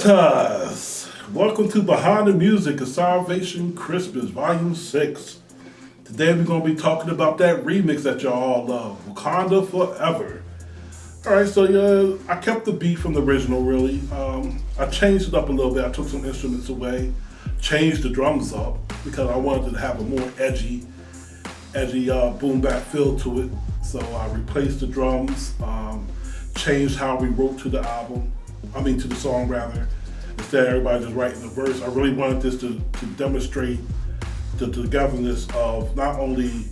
Santas! Welcome to Behind the Music of Salvation Christmas, Volume 6. Today we're going to be talking about that remix that y'all all love, Wakanda Forever. Alright, so I kept the beat from the original, really. I changed it up a little bit. I took some instruments away, changed the drums up, because I wanted to have a more edgy boom bap feel to it. So I replaced the drums, changed how we wrote to the song rather. Instead of everybody just writing the verse, I really wanted this to demonstrate the togetherness of not only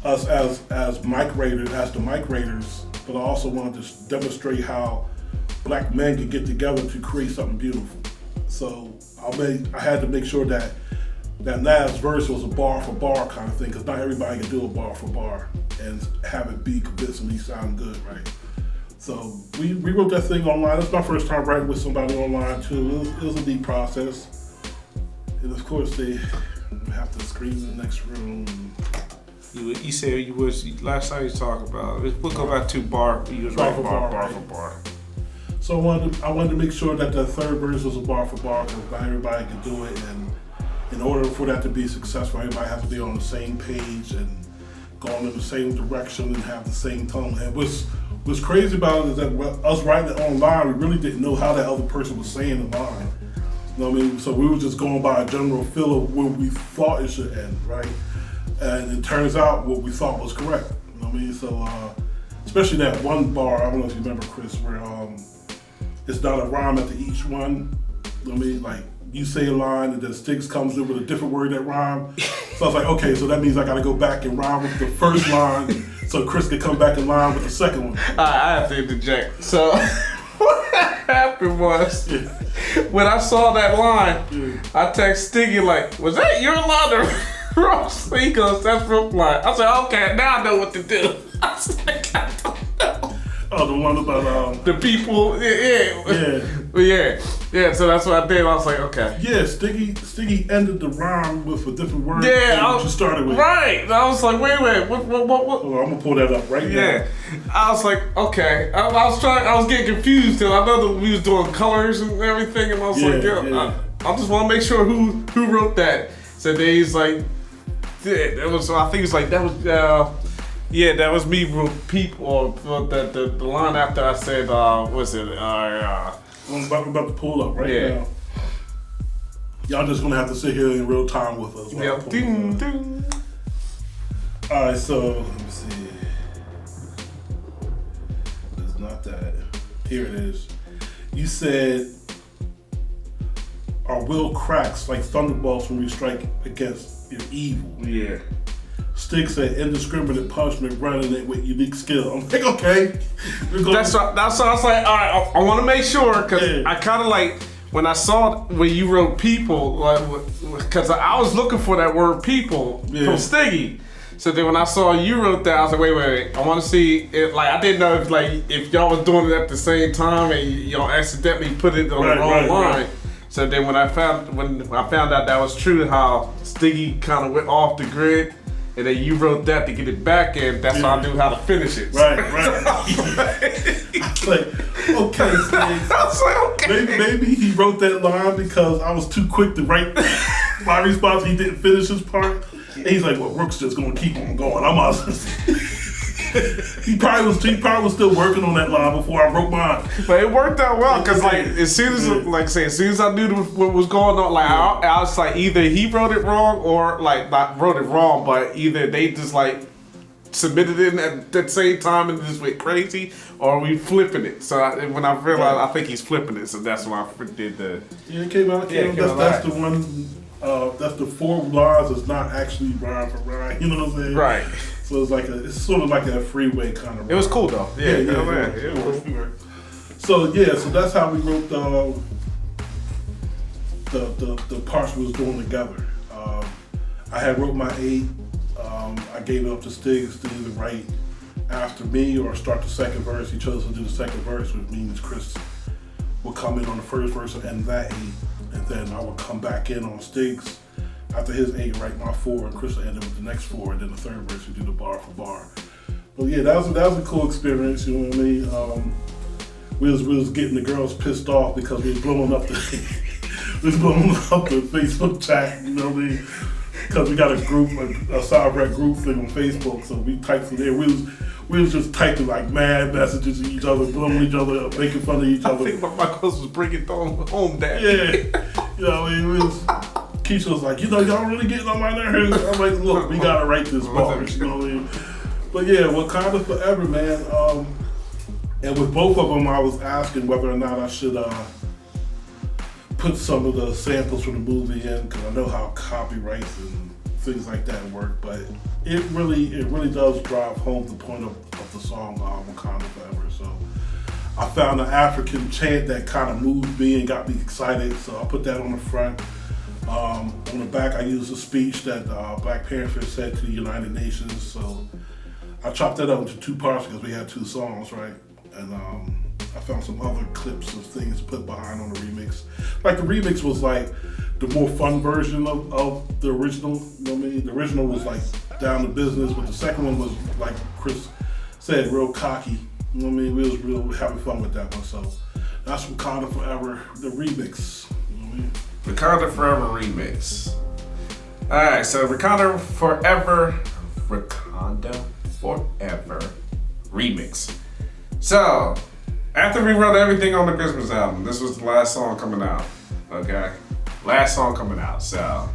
us as the mic raiders, but I also wanted to demonstrate how black men can get together to create something beautiful. So I had to make sure that last verse was a bar for bar kind of thing, because not everybody can do a bar for bar and have it be convincingly sound good, right? So we wrote that thing online. It's my first time writing with somebody online too. It was a neat process. And of course they have to scream in the next room. You said you was, last time you talked about, we'll go back to bar, you was writing bar for bar. So I wanted to make sure that the third verse was a bar for bar, because not everybody could do it. And in order for that to be successful, everybody has to be on the same page and going in the same direction and have the same tone. And what's crazy about it is that us writing it online, we really didn't know how that other person was saying the line. You know what I mean? So we were just going by a general feel of where we thought it should end, right? And it turns out what we thought was correct. You know what I mean? So especially that one bar, I don't know if you remember, Chris, where it's not a rhyme after each one. You know what I mean? Like, you say a line and then Sticks comes in with a different word that rhyme. So I was like, okay, so that means I gotta go back and rhyme with the first line so Chris can come back in line with the second one. I have to interject. So what happened was, when I saw that line, I text Stiggy like, was that your line or Ross? He goes, that's Rook's line. I said, okay, now I know what to do. I was like, I don't know. Oh, the one about the people, yeah. So that's what I did. I was like, okay. Yeah, Stiggy ended the rhyme with a different word. Yeah, you started with. Right. I was like, wait, what? Oh, I'm gonna pull that up right now. Yeah. I was like, okay. I was getting confused because I know that we was doing colors and everything, and I was I just want to make sure who wrote that. So then he's like, that was. I think it's like that was. That was me with people, or the line after I said, what's it? I'm about to pull up right now. Y'all just gonna have to sit here in real time with us. Yeah. Ding, ding. Alright, so let me see. It's not that. Here it is. You said, our will cracks like thunderbolts when we strike against your evil. Yeah. Sticks at indiscriminate punishment, running it with unique skill. I'm like, okay. That's what I was like, all right, I want to make sure, because I kind of like, when I saw when you wrote people, because I was looking for that word people from Stiggy. So then when I saw you wrote that, I was like, wait, I want to see it. Like, I didn't know if y'all was doing it at the same time and y'all accidentally put it on the wrong line. Right. So then when I found out that was true, how Stiggy kind of went off the grid. And then you wrote that to get it back in. That's how I knew how to finish it. Right. I was like, okay, Stiggs. I was like, okay. Maybe he wrote that line because I was too quick to write my response. He didn't finish his part. And he's like, well, Rook's just gonna keep on going. I'm out. He probably was still working on that line before I wrote mine. But it worked out well, because as soon as I knew what was going on, I was like, either he wrote it wrong or not wrote it wrong, but either they just submitted it at the same time and just went crazy, or we flipping it. So when I realized, I think he's flipping it, so that's why I did the. Yeah, it came out. That's the one. That's the 4 lines that's not actually rhyme for rhyme. You know what I'm saying? Right. So it's sort of like a freeway kind of. It was cool though. It worked. So that's how we wrote the parts we was doing together. I had wrote my 8. I gave it up to Stiggs to either write after me or start the second verse. He chose to do the second verse, which means Chris would come in on the first verse and end that 8, and then I would come back in on Stiggs after his 8, write my 4, and Chris will end it with the next 4, and then the third verse we do the bar for bar. But yeah, that was a cool experience. You know what I mean? we was getting the girls pissed off because we was blowing up the Facebook chat. You know what I mean? Because we got a group, a Cyber group thing on Facebook, so we typed from there. We was just typing like mad messages to each other, blowing each other up, making fun of each other. I think my clothes was bringing home that. Yeah, you know what I mean? Keisha was like, y'all really getting on my nerves. I'm like, look, we gotta write this bars, you know what I mean? But yeah, Wakanda Forever, man. And with both of them, I was asking whether or not I should put some of the samples from the movie in, because I know how copyrights and things like that work. But it really does drive home the point of the song Wakanda Forever. So I found an African chant that kind of moved me and got me excited, so I put that on the front. On the back, I used a speech that Black Panther said to the United Nations. So I chopped that up into 2 parts because we had 2 songs, right? And I found some other clips of things put behind on the remix. Like the remix was like the more fun version of the original. You know what I mean? The original was like down to business, but the second one was, like Chris said, real cocky. You know what I mean? We was real having fun with that one. So that's Wakanda Forever, the remix. You know what I mean? Wakanda Forever remix. Alright, so Wakanda Forever remix. So, after we wrote everything on the Christmas album, this was the last song coming out. Okay? Last song coming out. So,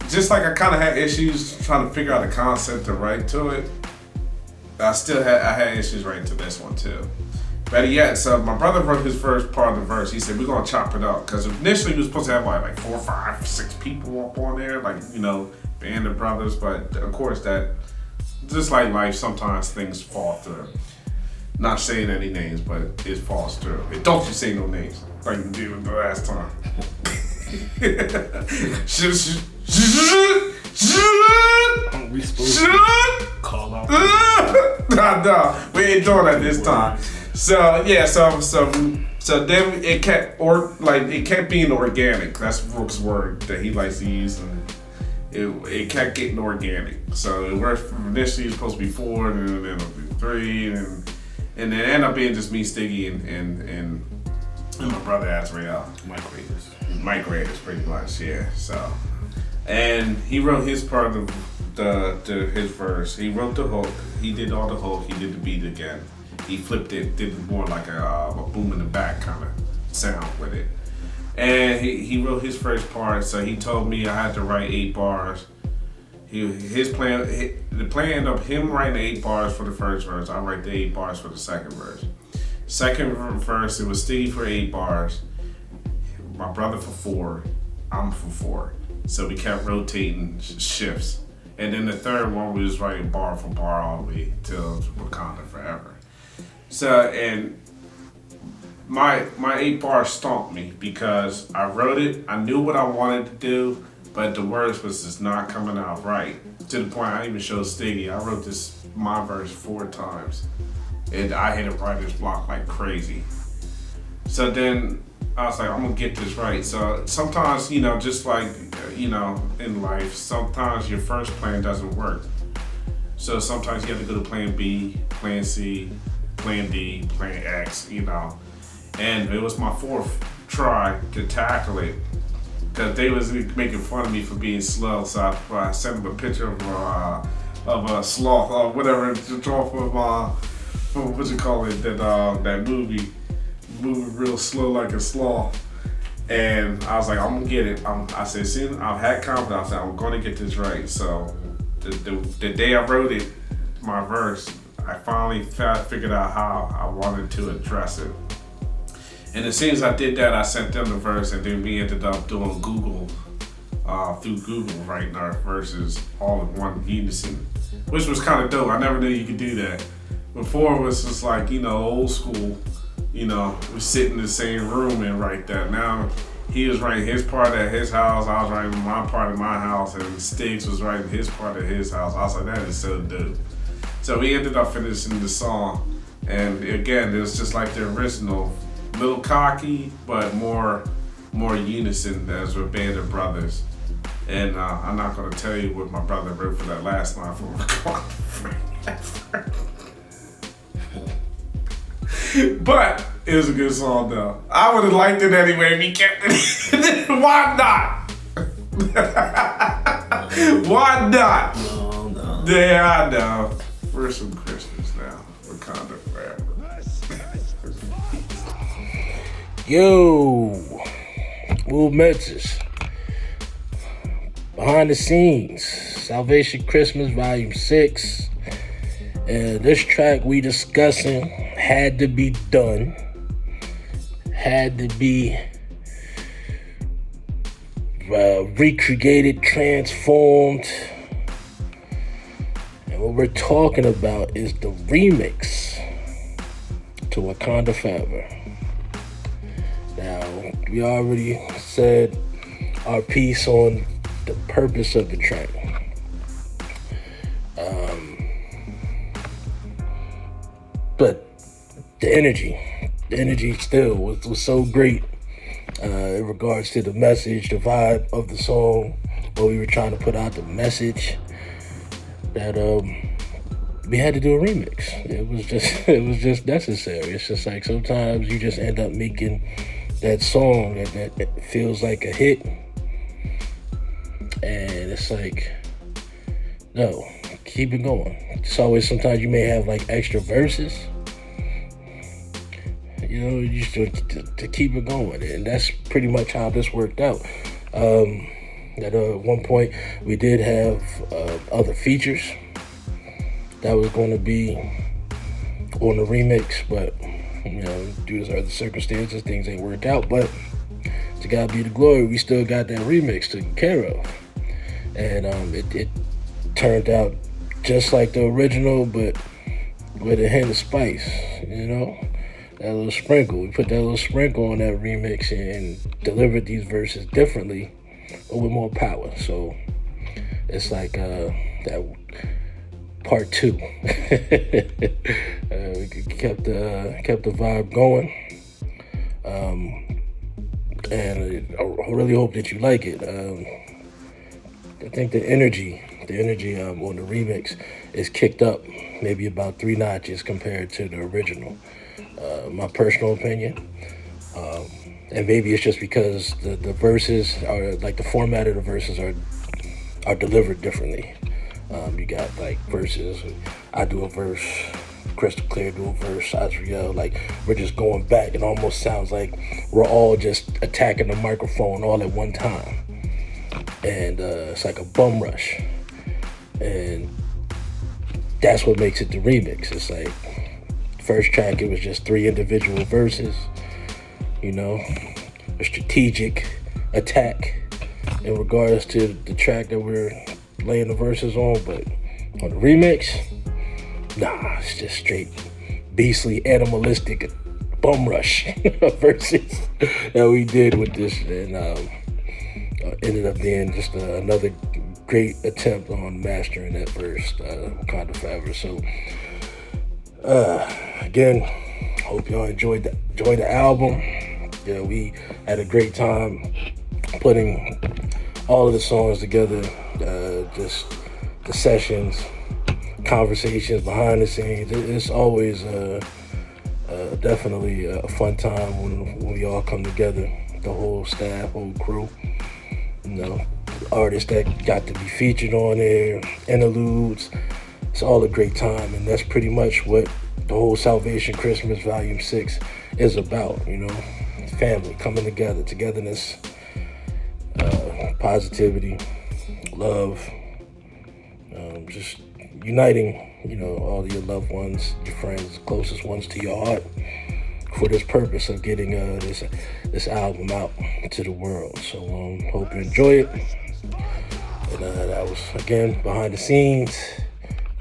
just like I kind of had issues trying to figure out a concept to write to it, I had issues writing to this one too. Better yet, so my brother wrote his first part of the verse. He said, we're going to chop it up. Because initially we were supposed to have like 4, 5, 6 people up on there, like, band of brothers. But of course that, just like life, sometimes things fall through. Not saying any names, but it falls through. And don't you say no names, like you did the last time. We supposed to call out. No, we ain't doing that this time. So yeah, so then it kept it kept being organic. That's Rook's word that he likes to use, and it kept getting organic. So it worked from initially it's supposed to be 4, and then it'll be 3, and then it ended up being just me, Stiggy, and my brother Azrael. Mike Raiders, pretty much, yeah. So, and he wrote his part of his verse. He wrote the hook. He did all the hook. He did the beat again. He flipped it, did more like a boom in the back kind of sound with it. And he wrote his first part, so he told me I had to write 8 bars. The plan of him writing 8 bars for the first verse, I write the 8 bars for the second verse. Second verse, it was Steve for 8 bars, my brother for 4, I'm for 4. So we kept rotating shifts. And then the third one, we was writing bar for bar all the way till Wakanda Forever. So, and my 8 bars stomped me because I wrote it, I knew what I wanted to do, but the words was just not coming out right. To the point I even showed Stiggy, I wrote my verse 4 times. And I hit a writer's block like crazy. So then I was like, I'm gonna get this right. So sometimes, just like, in life, sometimes your first plan doesn't work. So sometimes you have to go to plan B, plan C, plan D, plan X, And it was my 4th try to tackle it. Because they was making fun of me for being slow. So I sent them a picture of a sloth or whatever, just off of, what you call it, that movie. Moving real slow like a sloth. And I was like, I'm gonna get it. I said, see, I've had confidence. I said, I'm gonna get this right. So the day I wrote it, my verse, I finally figured out how I wanted to address it. And as soon as I did that, I sent them the verse, and then we ended up doing Google, through Google, writing our verses all in one unison, which was kind of dope. I never knew you could do that. Before it was just like, old school. We sit in the same room and write that. Now, he was writing his part at his house, I was writing my part at my house, and Stiggs was writing his part at his house. I was like, that is so dope. So we ended up finishing the song, and again, it was just like the original, little cocky, but more unison as a band of brothers. And I'm not gonna tell you what my brother wrote for that last line for But it was a good song though. I would have liked it anyway if he kept it. Why not? Why not? No. Yeah, I know. For some Christmas now. Wakanda forever. Yo, Will Mentis. Behind the scenes, Salvation Christmas Volume 6. And this track we discussing had to be done. Had to be recreated, transformed. And what we're talking about is the remix to Wakanda Forever. Now, we already said our piece on the purpose of the track. But the energy still was so great in regards to the message, the vibe of the song, what we were trying to put out, the message, that we had to do a remix. It was just necessary. It's just like sometimes you just end up making that song that feels like a hit, and it's like, no, keep it going. It's always, sometimes you may have like extra verses, you know, you just to keep it going, and that's pretty much how this worked out. At one point, we did have other features that was going to be on the remix, but you know, due to other circumstances, things ain't worked out. But to God be the glory, we still got that remix taken care of, and it turned out just like the original, but with a hint of spice, you know, that little sprinkle. We put that little sprinkle on that remix and delivered these verses differently, but with more power. So it's like that part 2. We kept the vibe going, and I really hope that you like it. I think the energy on the remix is kicked up maybe about 3 notches compared to the original. My personal opinion, and maybe it's just because the verses are like, the format of the verses are delivered differently. You got like verses, I do a verse, Crystal Clear do a verse, Azriel, like we're just going back. It almost sounds like we're all just attacking the microphone all at one time, and it's like a bum rush, and that's what makes it the remix. It's like, first track, it was just 3 individual verses, you know, a strategic attack in regards to the track that we're laying the verses on. But on the remix, nah, it's just straight beastly, animalistic bum rush verses that we did with this, and ended up being just another great attempt on mastering that verse, Wakanda Forever. So again, hope y'all enjoyed the album. Yeah, we had a great time putting all of the songs together, just the sessions, conversations behind the scenes. It's always definitely a fun time when we all come together, the whole staff, whole crew, you know, artists that got to be featured on there, interludes. It's all a great time, and that's pretty much what the whole Salvation Christmas Volume 6 is about, you know. Family coming together, togetherness, positivity, love, just uniting, you know, all your loved ones, your friends, closest ones to your heart, for this purpose of getting this album out to the world. So hope you enjoy it. And that was, again, behind the scenes,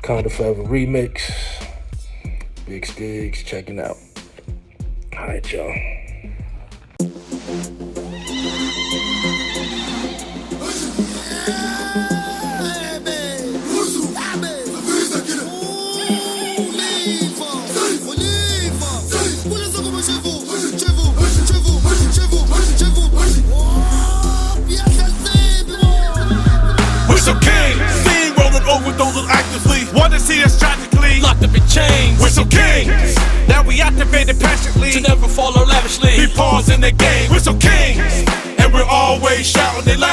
Wakanda Forever remix. Big Sticks, checking out. All right, y'all. Overdoses actively. Want to see us tragically locked up in chains. We're some kings. Now we activated passionately to never fall or lavishly. We pawns in the game, we're so kings, and we're always shouting it loud.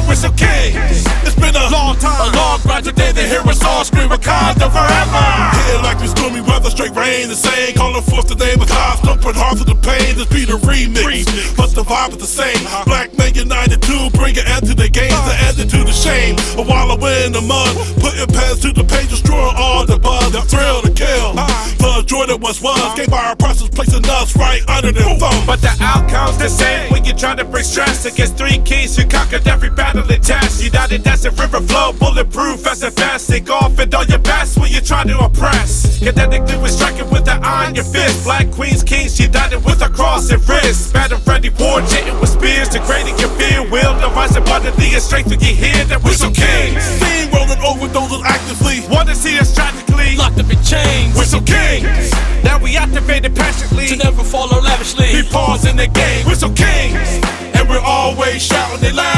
We're so kings. It's been a long time, a long grind. Today they hear us all scream Wakanda forever. Here like the stormy weather, straight rain, the same. Calling forth the name of God, thumping hard for the pain. This be the remix, but the vibe is the same. Black man united to bring an end to the games, an end to the shame. A wallow in the mud, putting pens to the page, destroying all the buzz. The thrill to kill, the joy that once was. Came by our process, placing us right under their thumb. But the outcome's the same when you try to bring stress. Against 3 keys, you conquered every battle and test. United as a river flow, bulletproof as a vest. Take off and all your best when you try to oppress. Kinetically we're striking with the iron your fist. Black queens, kings, united with a cross and wrist. Battle ready, war jitting with spears, degrading your fear. Will the rise abundantly and strength when you hear that we're so kings. Steam rolling over those actively. Want to see us tragically Locked up in chains, we're so kings. Now we activated passionately to never fall or lavishly. We pawns in the game, we're so kings, and we're always shouting it loud.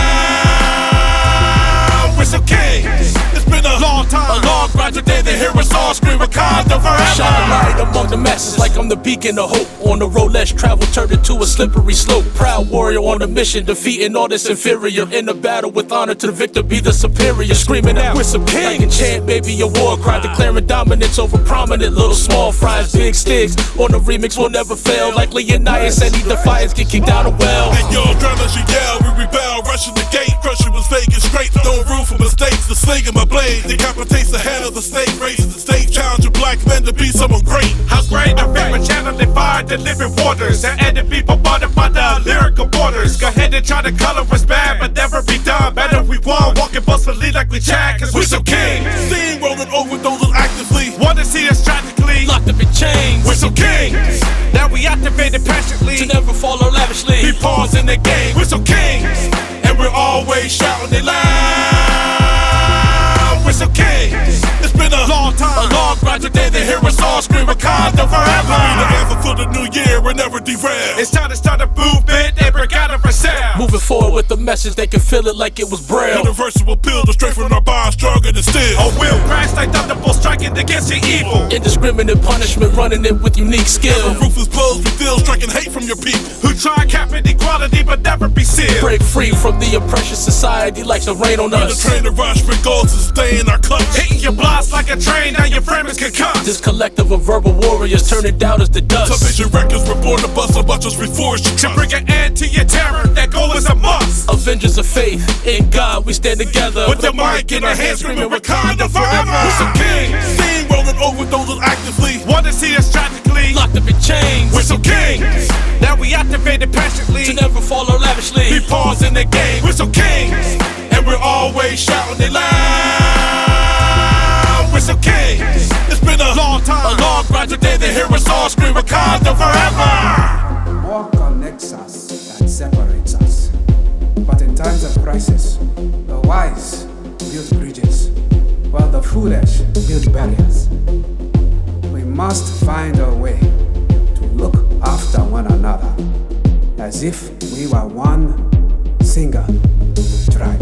We're so kings. It's been a long time, a long grind. Today they hear us all scream Wakanda forever. Shine a light among the masses like I'm the beacon of hope. On the road less traveled, turned into a slippery slope. Proud warrior on a mission, defeating all that's inferior. In a battle with honor to the victor, be the superior. Screaming out, we're some kings. Like a chant, maybe a war cry, declaring dominance over prominent little small fries. Big sticks on the remix will never fail. Like Leonidas, any defiance get kicked out of well. And yo, drown as you yell, we rebel, rushing the gate, crushing was fake and straight. No room for mistakes, the sling of my blade decapitates the head of the snake, raises the stage, challenging black men to be someone great. How great our favorite channel defied the living waters. And enemy bombarded by the lyrical borders. Go ahead and try to color us bad, but never be done. Better we won, walking boastfully like we chat, cause we're so kings. Steam rolling over those actively. Want to see us tragically Locked up in chains, we're so kings. Now we activated passionately to never fall or lavishly. We pawns in the game, we're so kings, and we're always shouting it loud. We're so kings. It's been a long time, a long grind. Today they hear us all scream Wakanda forever. Be the anthem for the new year, we're never derailed. It's time to start a movement and break out of ourselves. Moving forward with the message, they can feel it like it was braille. Universal appeal to strengthen our bonds, stronger than steel. A will crash like thunderbolts striking against the evil. Indiscriminate punishment, running it with unique skill. Ruthless blows reveal, striking hate from your people. Who try capping equality but never be sealed. Break free from the oppression society likes to rain on The us. train to rush for goals to stay in our clutch. Hitting your blocks like a train, now your frame is concussed. This collective of verbal warriors turning doubt as the dust. Television records were born to bust, so much as we forged To bring an end to your terror, that goal is a must. Avengers of faith, in God we stand together. With the mic in our hands, screaming Wakanda forever. We're so kings. Steam rolling over those actively. Want to see us tragically Locked up in chains, we're so kings. Now we activated passionately to never fall or lavishly. We pawns in the game, we're so kings, and we're always shouting it loud. We're so kings. It's been a long time, a long grind. Today they hear us all scream Wakanda forever. War connects us than separates us. But in times of crisis, the wise build bridges, while the foolish build barriers. We must find a way to look after one another as if we were one single tribe.